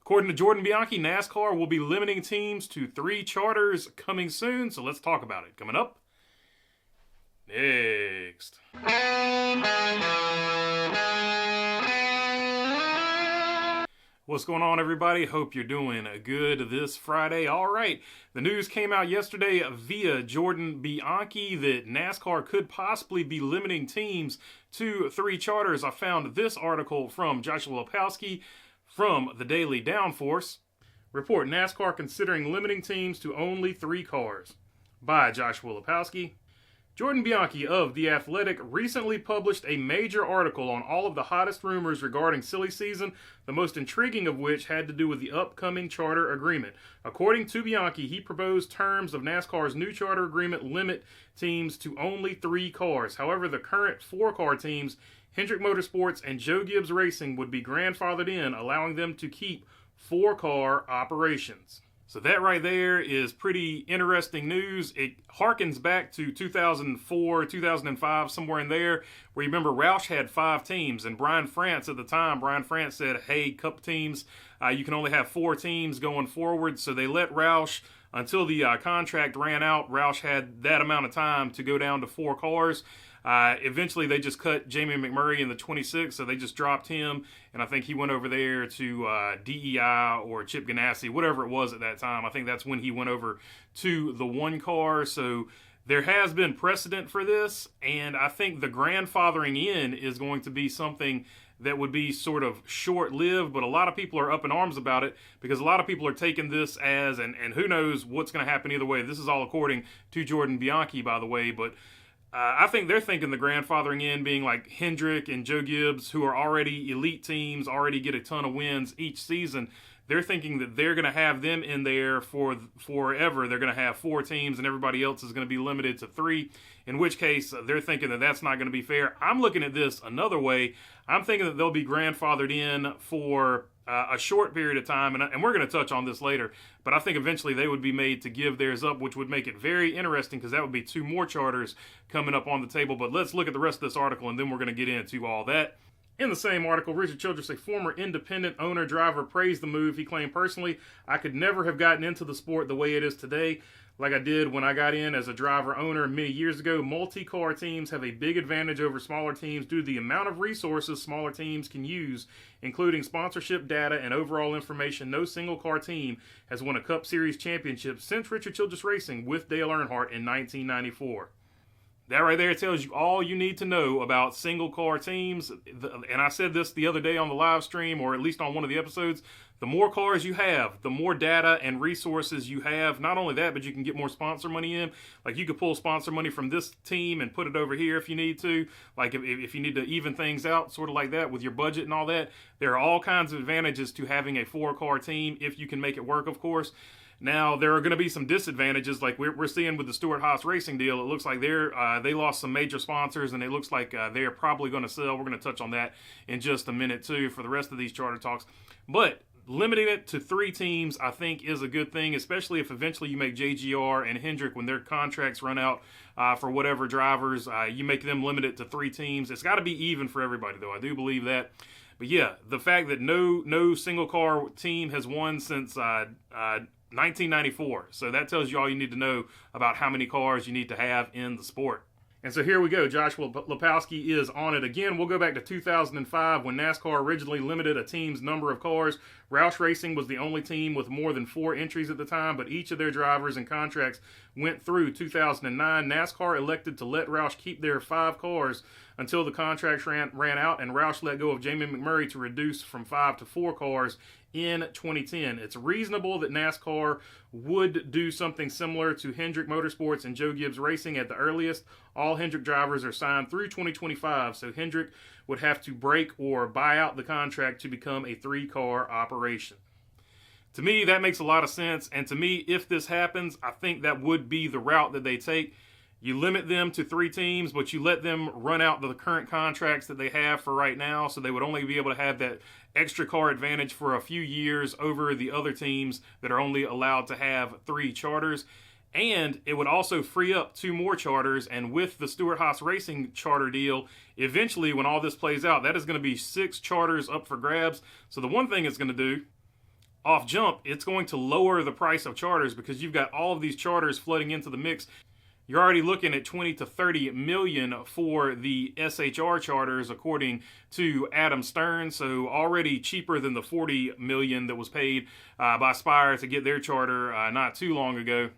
According to Jordan Bianchi, NASCAR will be limiting teams to 3 charters coming soon, so let's talk about it. Coming up next. What's going on, everybody? Hope you're doing good this Friday. All right, the news came out yesterday via Jordan Bianchi that NASCAR could possibly be limiting teams to 3 charters. I found this article from Joshua Lepowski from the Daily Downforce. Report, NASCAR considering limiting teams to only 3 cars. By Joshua Lepowski. Jordan Bianchi of The Athletic recently published a major article on all of the hottest rumors regarding silly season, the most intriguing of which had to do with the upcoming charter agreement. According to Bianchi, he proposed terms of NASCAR's new charter agreement limit teams to only 3 cars. However, the current 4-car teams, Hendrick Motorsports and Gibbs Racing, would be grandfathered in, allowing them to keep 4-car operations. So that right there is pretty interesting news. It harkens back to 2004, 2005, somewhere in there, where you remember Roush had 5 teams, and Brian France at the time, said, hey, Cup teams, you can only have 4 teams going forward. So they let Roush, until the contract ran out, Roush had that amount of time to go down to 4 cars. Eventually, they just cut Jamie McMurray in the 26, so they just dropped him, and I think he went over there to DEI or Chip Ganassi, whatever it was at that time. I think that's when he went over to the 1 car, so there has been precedent for this, and I think the grandfathering in is going to be something that would be sort of short-lived, but a lot of people are up in arms about it because a lot of people are taking this as, and who knows what's going to happen either way. This is all according to Jordan Bianchi, by the way, but I think they're thinking the grandfathering in being like Hendrick and Joe Gibbs, who are already elite teams, already get a ton of wins each season. They're thinking that they're going to have them in there for forever. They're going to have 4 teams and everybody else is going to be limited to 3, in which case they're thinking that that's not going to be fair. I'm looking at this another way. I'm thinking that they'll be grandfathered in for a short period of time, and we're going to touch on this later, but I think eventually they would be made to give theirs up, which would make it very interesting because that would be 2 more charters coming up on the table. But let's look at the rest of this article, and then we're going to get into all that. In the same article, Richard Childress, a former independent owner-driver, praised the move. He claimed, personally, I could never have gotten into the sport the way it is today, like I did when I got in as a driver-owner many years ago. Multi-car teams have a big advantage over smaller teams due to the amount of resources smaller teams can use, including sponsorship data and overall information. No single-car team has won a Cup Series championship since Richard Childress Racing with Dale Earnhardt in 1994. That right there tells you all you need to know about single-car teams. And I said this the other day on the live stream, or at least on one of the episodes. The more cars you have, the more data and resources you have. Not only that, but you can get more sponsor money in. Like, you could pull sponsor money from this team and put it over here if you need to. Like, if you need to even things out, sort of like that, with your budget and all that. There are all kinds of advantages to having a 4-car team, if you can make it work, of course. Now, there are going to be some disadvantages, like we're seeing with the Stewart HAAS Racing deal. It looks like they lost some major sponsors, and it looks like they're probably going to sell. We're going to touch on that in just a minute, too, for the rest of these charter talks. But limiting it to 3 teams, I think, is a good thing, especially if eventually you make JGR and Hendrick, when their contracts run out for whatever drivers, you make them limited to 3 teams. It's got to be even for everybody, though. I do believe that. But, yeah, the fact that no single-car team has won since 1994. So that tells you all you need to know about how many cars you need to have in the sport. And so here we go. Joshua Lepowski is on it again. We'll go back to 2005 when NASCAR originally limited a team's number of cars. Roush Racing was the only team with more than 4 entries at the time, but each of their drivers and contracts went through 2009. NASCAR elected to let Roush keep their 5 cars until the contracts ran out, and Roush let go of Jamie McMurray to reduce from 5 to 4 cars in 2010. It's reasonable that NASCAR would do something similar to Hendrick Motorsports and Joe Gibbs Racing at the earliest. All Hendrick drivers are signed through 2025, so Hendrick would have to break or buy out the contract to become a 3-car operation. To me, that makes a lot of sense, and to me, if this happens, I think that would be the route that they take. You limit them to 3 teams, but you let them run out the current contracts that they have for right now, so they would only be able to have that extra car advantage for a few years over the other teams that are only allowed to have 3 charters. And it would also free up 2 more charters, and with the Stewart HAAS Racing charter deal, eventually when all this plays out, that is going to be 6 charters up for grabs. So the one thing it's going to do, off jump, it's going to lower the price of charters because you've got all of these charters flooding into the mix. You're already looking at 20 to 30 million for the SHR charters, according to Adam Stern. So already cheaper than the 40 million that was paid by Spire to get their charter not too long ago.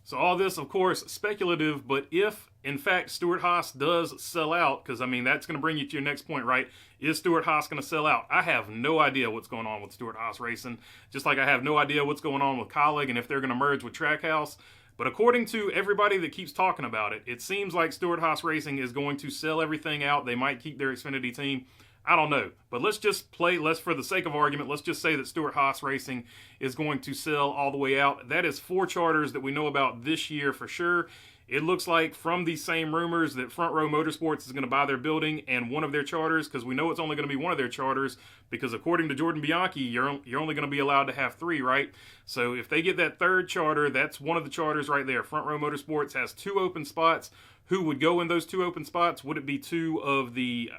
So all this, of course, speculative, but if, in fact, Stewart HAAS does sell out, because, I mean, that's going to bring you to your next point, right? Is Stewart HAAS going to sell out? I have no idea what's going on with Stewart HAAS Racing, just like I have no idea what's going on with Kaulig and if they're going to merge with Trackhouse. But according to everybody that keeps talking about it, it seems like Stewart HAAS Racing is going to sell everything out. They might keep their Xfinity team. I don't know. But let's just for the sake of argument, let's just say that Stewart HAAS Racing is going to sell all the way out. That is 4 charters that we know about this year for sure. It looks like from these same rumors that Front Row Motorsports is going to buy their building and one of their charters, because we know it's only going to be one of their charters, because according to Jordan Bianchi, you're only going to be allowed to have 3, right? So if they get that third charter, that's one of the charters right there. Front Row Motorsports has 2 open spots. Who would go in those 2 open spots? Would it be 2 of the,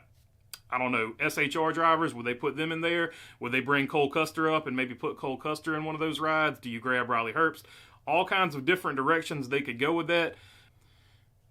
I don't know, SHR drivers? Would they put them in there? Would they bring Cole Custer up and maybe put Cole Custer in one of those rides? Do you grab Riley Herbst? All kinds of different directions they could go with that.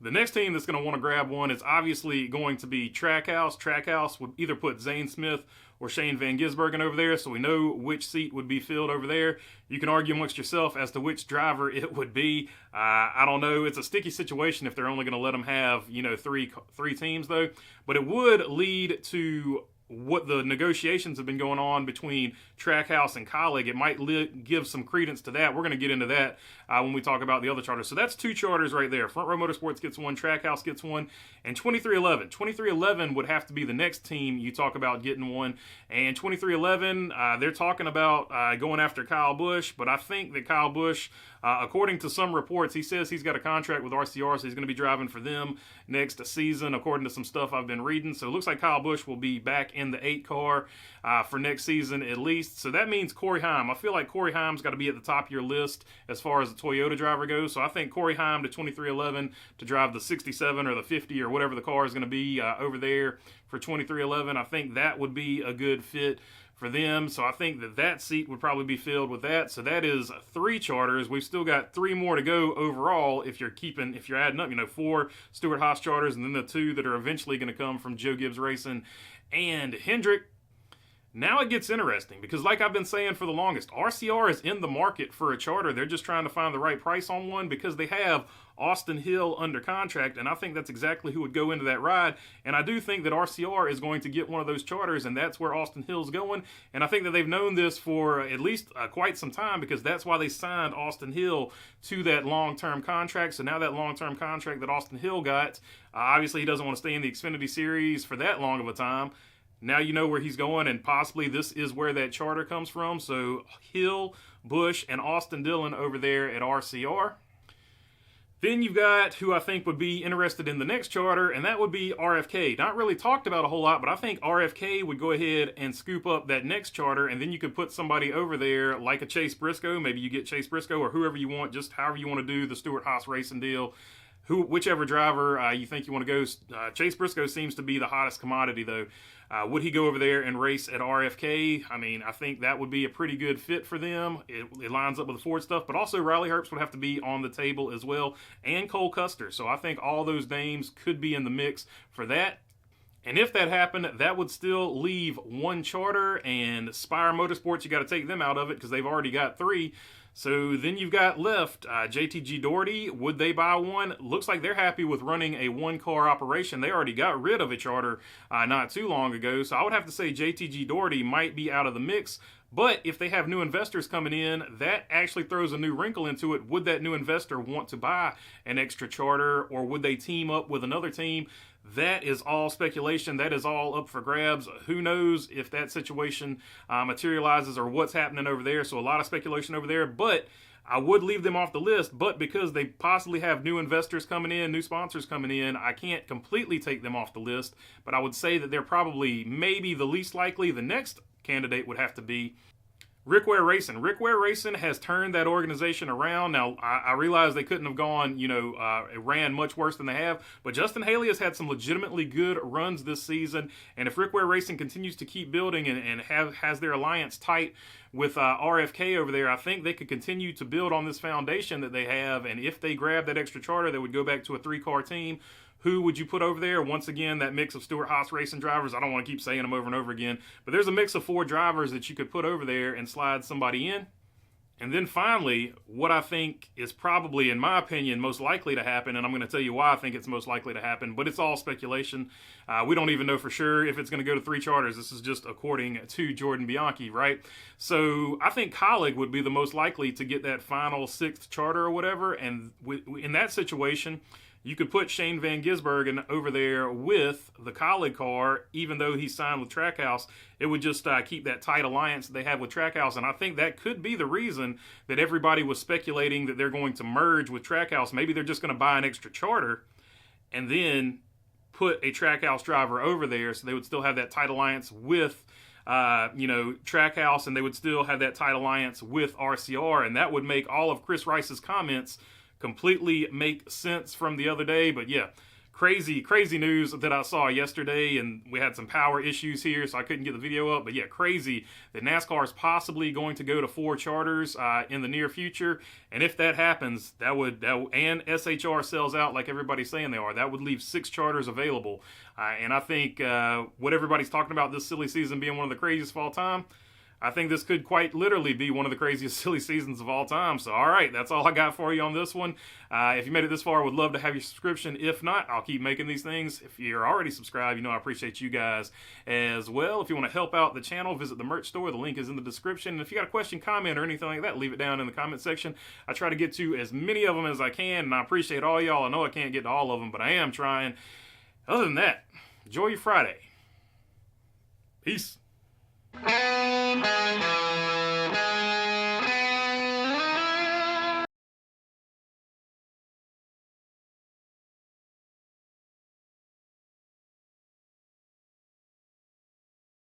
The next team that's going to want to grab one is obviously going to be Trackhouse. Trackhouse would either put Zane Smith or Shane Van Gisbergen over there, so we know which seat would be filled over there. You can argue amongst yourself as to which driver it would be. I don't know. It's a sticky situation if they're only going to let them have, you know, three teams, though. But it would lead to what the negotiations have been going on between Trackhouse and Kaulig. It might give some credence to that. We're going to get into that when we talk about the other charters. So that's 2 charters right there. Front Row Motorsports gets 1, Trackhouse gets 1, and 2311. 2311 would have to be the next team you talk about getting 1. And 2311, they're talking about going after Kyle Busch, but I think that Kyle Busch, according to some reports, he says he's got a contract with RCR, so he's going to be driving for them next season, according to some stuff I've been reading. So it looks like Kyle Busch will be back in the 8 car for next season at least. So that means Corey Heim. I feel like Corey Heim's got to be at the top of your list as far as the Toyota driver goes. So I think Corey Heim to 2311 to drive the 67 or the 50 or whatever the car is going to be over there for 2311. I think that would be a good fit for them. So I think that seat would probably be filled with that. So that is 3 charters. We've still got 3 more to go overall if you're adding up, you know, 4 Stewart HAAS charters and then the 2 that are eventually going to come from Joe Gibbs Racing and Hendrick. Now it gets interesting because, like I've been saying for the longest, RCR is in the market for a charter. They're just trying to find the right price on one because they have Austin Hill under contract, and I think that's exactly who would go into that ride. And I do think that RCR is going to get one of those charters, and that's where Austin Hill's going. And I think that they've known this for at least quite some time, because that's why they signed Austin Hill to that long-term contract. So now that long-term contract that Austin Hill got, obviously he doesn't want to stay in the Xfinity Series for that long of a time. Now you know where he's going, and possibly this is where that charter comes from. So Hill, Busch, and Austin Dillon over there at RCR. Then you've got who I think would be interested in the next charter, and that would be RFK. Not really talked about a whole lot, but I think RFK would go ahead and scoop up that next charter, and then you could put somebody over there like a Chase Briscoe. Maybe you get Chase Briscoe or whoever you want, just however you want to do the Stewart HAAS Racing deal. Whichever driver you think you want to go. Chase Briscoe seems to be the hottest commodity, though. Would he go over there and race at RFK? I mean, I think that would be a pretty good fit for them. It lines up with the Ford stuff, but also Riley Herbst would have to be on the table as well, and Cole Custer. So I think all those names could be in the mix for that. And if that happened, that would still leave 1 charter, and Spire Motorsports, you got to take them out of it because they've already got 3. So then you've got left JTG Doherty. Would they buy one? Looks like they're happy with running a 1-car operation. They already got rid of a charter not too long ago. So I would have to say JTG Doherty might be out of the mix. But if they have new investors coming in, that actually throws a new wrinkle into it. Would that new investor want to buy an extra charter, or would they team up with another team? That is all speculation. That is all up for grabs. Who knows if that situation materializes or what's happening over there. So a lot of speculation over there. But I would leave them off the list. But because they possibly have new investors coming in, new sponsors coming in, I can't completely take them off the list. But I would say that they're probably maybe the least likely. The next candidate would have to be Rick Ware Racing. Rick Ware Racing has turned that organization around. Now, I realize they couldn't have gone, it ran much worse than they have, but Justin Haley has had some legitimately good runs this season, and if Rick Ware Racing continues to keep building and has their alliance tight with RFK over there, I think they could continue to build on this foundation that they have, and if they grab that extra charter, they would go back to a 3-car team. Who would you put over there? Once again, that mix of Stewart HAAS racing drivers. I don't want to keep saying them over and over again, but there's a mix of 4 drivers that you could put over there and slide somebody in. And then finally, what I think is probably, in my opinion, most likely to happen, and I'm going to tell you why I think it's most likely to happen, but it's all speculation. We don't even know for sure if it's going to go to 3 charters. This is just according to Jordan Bianchi, right? So I think Kaulig would be the most likely to get that final 6th charter or whatever, and in that situation, you could put Shane Van Gisbergen over there with the Kaulig car, even though he's signed with Trackhouse. It would just keep that tight alliance that they have with Trackhouse, and I think that could be the reason that everybody was speculating that they're going to merge with Trackhouse. Maybe they're just going to buy an extra charter and then put a Trackhouse driver over there, so they would still have that tight alliance with Trackhouse, and they would still have that tight alliance with RCR, and that would make all of Chris Rice's comments completely make sense from the other day. But yeah, crazy news that I saw yesterday, and we had some power issues here, so I couldn't get the video up. But yeah, crazy that NASCAR is possibly going to go to 4 charters in the near future. And if that happens, and SHR sells out like everybody's saying they are, that would leave 6 charters available. And I think what everybody's talking about this silly season being one of the craziest of all time, I think this could quite literally be one of the craziest silly seasons of all time. So, all right, that's all I got for you on this one. If you made it this far, I would love to have your subscription. If not, I'll keep making these things. If you're already subscribed, I appreciate you guys as well. If you want to help out the channel, visit the merch store. The link is in the description. And if you got a question, comment, or anything like that, leave it down in the comment section. I try to get to as many of them as I can, and I appreciate all y'all. I know I can't get to all of them, but I am trying. Other than that, enjoy your Friday. Peace.